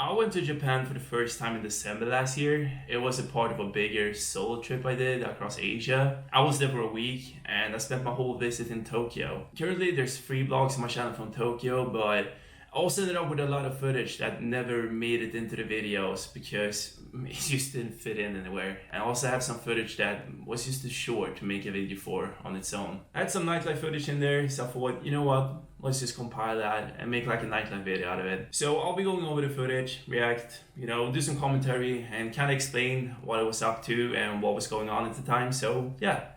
I went to Japan for the first time in December last year. It was a part of a bigger solo trip I did across Asia. I was there for a week and I spent my whole visit in Tokyo. Currently there's 3 vlogs on my channel from Tokyo, but I also ended up with a lot of footage that never made it into the videos because it just didn't fit in anywhere. I also have some footage that was just too short to make a video for on its own. I had some nightlife footage in there, so I thought, you know what, let's just compile that and make like a nightlife video out of it. So I'll be going over the footage, react, do some commentary and kind of explain what I was up to and what was going on at the time. So yeah,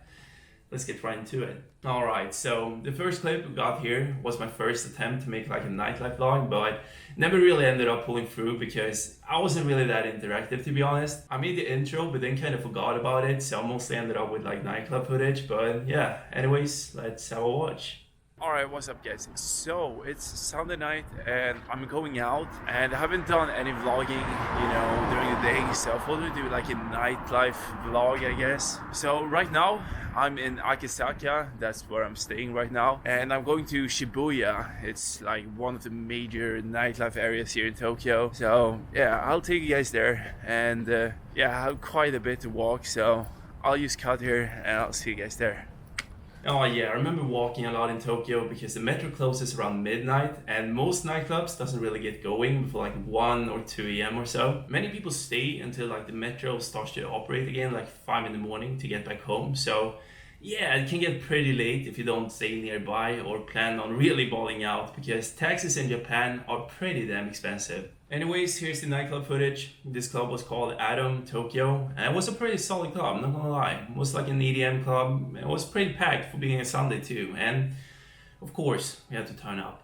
let's get right into it. Alright, so the first clip we got here was my first attempt to make like a nightlife vlog, but never really ended up pulling through because I wasn't really that interactive, to be honest. I made the intro but then kind of forgot about it, so I mostly ended up with like nightclub footage. But yeah, anyways, let's have a watch. Alright, what's up guys? So it's Sunday night and I'm going out and I haven't done any vlogging, during the day, so I thought we'd do like a nightlife vlog, I guess. So right now I'm in Akisaka, that's where I'm staying right now, and I'm going to Shibuya. It's like one of the major nightlife areas here in Tokyo. So yeah, I'll take you guys there, and yeah, I have quite a bit to walk, so I'll just cut here and I'll see you guys there. Oh yeah, I remember walking a lot in Tokyo because the metro closes around midnight and most nightclubs doesn't really get going before like 1 or 2 a.m. or so. Many people stay until like the metro starts to operate again, like 5 in the morning to get back home. So yeah, it can get pretty late if you don't stay nearby or plan on really balling out because taxis in Japan are pretty damn expensive. Anyways, here's the nightclub footage. This club was called Atom Tokyo and it was a pretty solid club, not gonna lie. It was like an EDM club. It was pretty packed for being a Sunday too, and of course we had to turn up.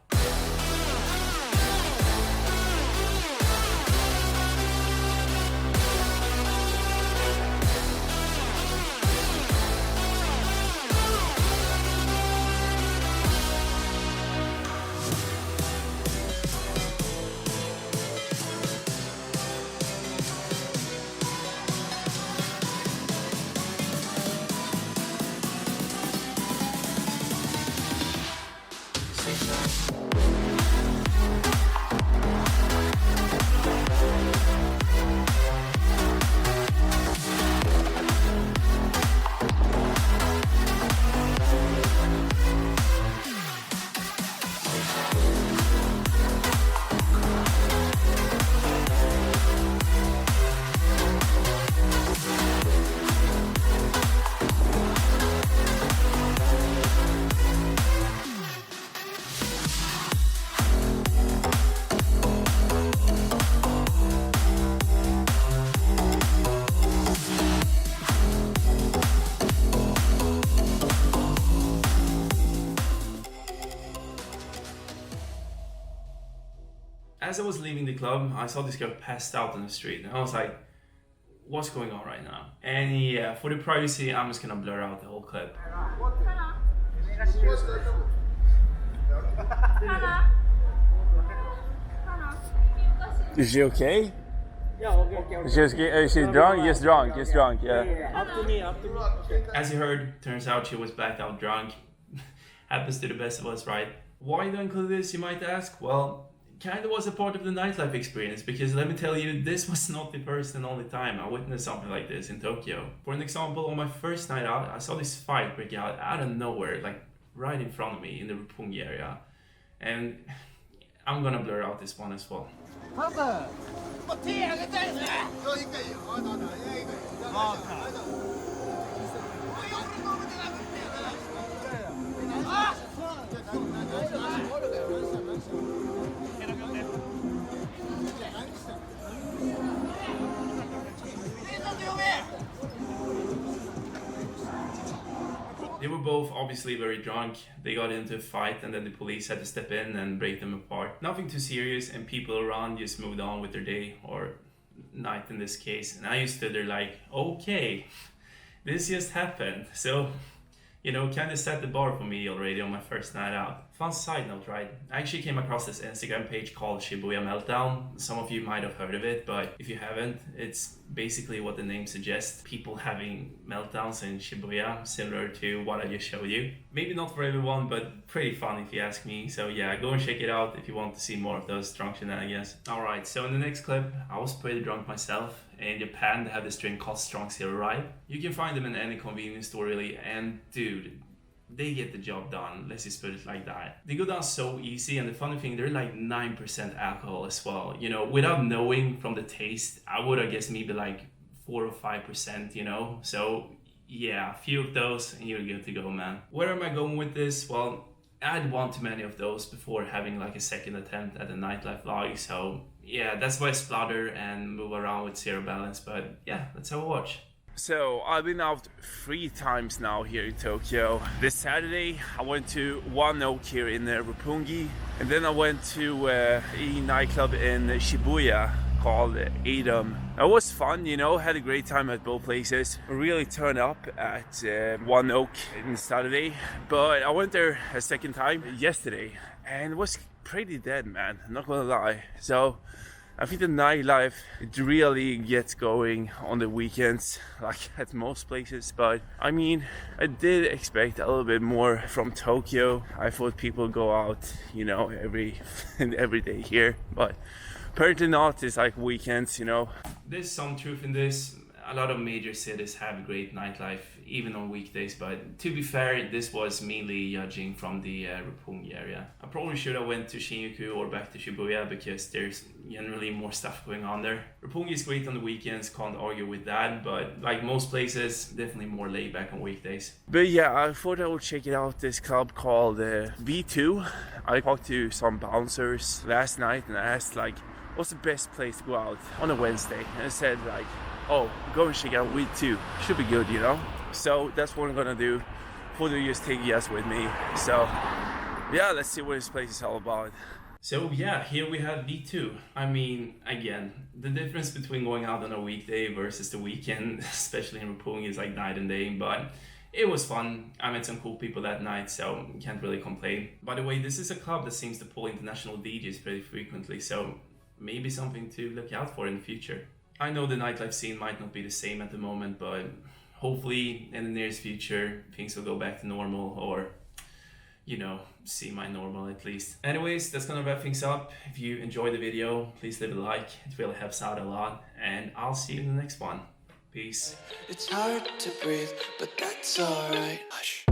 As I was leaving the club, I saw this girl passed out on the street, and I was like, what's going on right now? And yeah, for the privacy, I'm just gonna blur out the whole clip. Is she okay? Yeah, okay. She's drunk? Yes, drunk, yeah. Up to me. As you heard, turns out she was blacked out drunk. Happens to the best of us, right? Why do I include this, you might ask? Well, kind of was a part of the nightlife experience because let me tell you, this was not the first and only time I witnessed something like this in Tokyo. For an example, on my first night out, I saw this fight break out of nowhere, like right in front of me in the Roppongi area. And I'm gonna blur out this one as well. They were both obviously very drunk. They got into a fight and then the police had to step in and break them apart. Nothing too serious, and people around just moved on with their day, or night in this case. And I just stood there like, okay, this just happened. So You know, kind of set the bar for me already on my first night out. Fun side note, right? I actually came across this Instagram page called Shibuya Meltdown. Some of you might have heard of it, but if you haven't, it's basically what the name suggests. People having meltdowns in Shibuya, similar to what I just showed you. Maybe not for everyone, but pretty fun if you ask me. So yeah, go and check it out if you want to see more of those drunk shenanigans. Alright, so in the next clip, I was pretty drunk myself. In Japan, they have this drink called Strong Zero Rye. You can find them in any convenience store really, and dude, they get the job done, let's just put it like that. They go down so easy, and the funny thing, they're like 9% alcohol as well. You know, without knowing from the taste, I would, I guess, maybe like 4 or 5%, you know? So yeah, a few of those and you're good to go, man. Where am I going with this? Well, I had one too many of those before having like a second attempt at a nightlife vlog, so yeah, that's why I splutter and move around with zero balance, but yeah, let's have a watch. So I've been out 3 times now here in Tokyo. This Saturday I went to One Oak here in Roppongi, and then I went to a nightclub in Shibuya called Adam. It was fun, you know, had a great time at both places. Really turned up at One Oak on Saturday, but I went there a second time yesterday and it was pretty dead, man, not gonna lie. So I think the nightlife, it really gets going on the weekends, like at most places. But I mean, I did expect a little bit more from Tokyo. I thought people go out, you know, every day here, but apparently not. It's like weekends, you know. There's some truth in this. A lot of major cities have great nightlife, even on weekdays, but to be fair, this was mainly judging from the Roppongi area. I probably should have went to Shinjuku or back to Shibuya because there's generally more stuff going on there. Roppongi is great on the weekends, can't argue with that, but like most places, definitely more laid back on weekdays. But yeah, I thought I would check it out, this club called V2. I talked to some bouncers last night and I asked like, what's the best place to go out on a Wednesday? And I said like, oh, go and check out V2. Should be good, you know? So that's what I'm gonna do. For the just take you guys with me. So yeah, let's see what this place is all about. So yeah, here we have V2. I mean, again, the difference between going out on a weekday versus the weekend, especially in Roppongi, is like night and day, but it was fun. I met some cool people that night, so can't really complain. By the way, this is a club that seems to pull international DJs pretty frequently, so maybe something to look out for in the future. I know the nightlife scene might not be the same at the moment, but hopefully in the nearest future things will go back to normal, or you know, semi-normal at least. Anyways, that's gonna wrap things up. If you enjoyed the video, please leave a like. It really helps out a lot, and I'll see you in the next one. Peace. It's hard to breathe, but that's alright. Hush.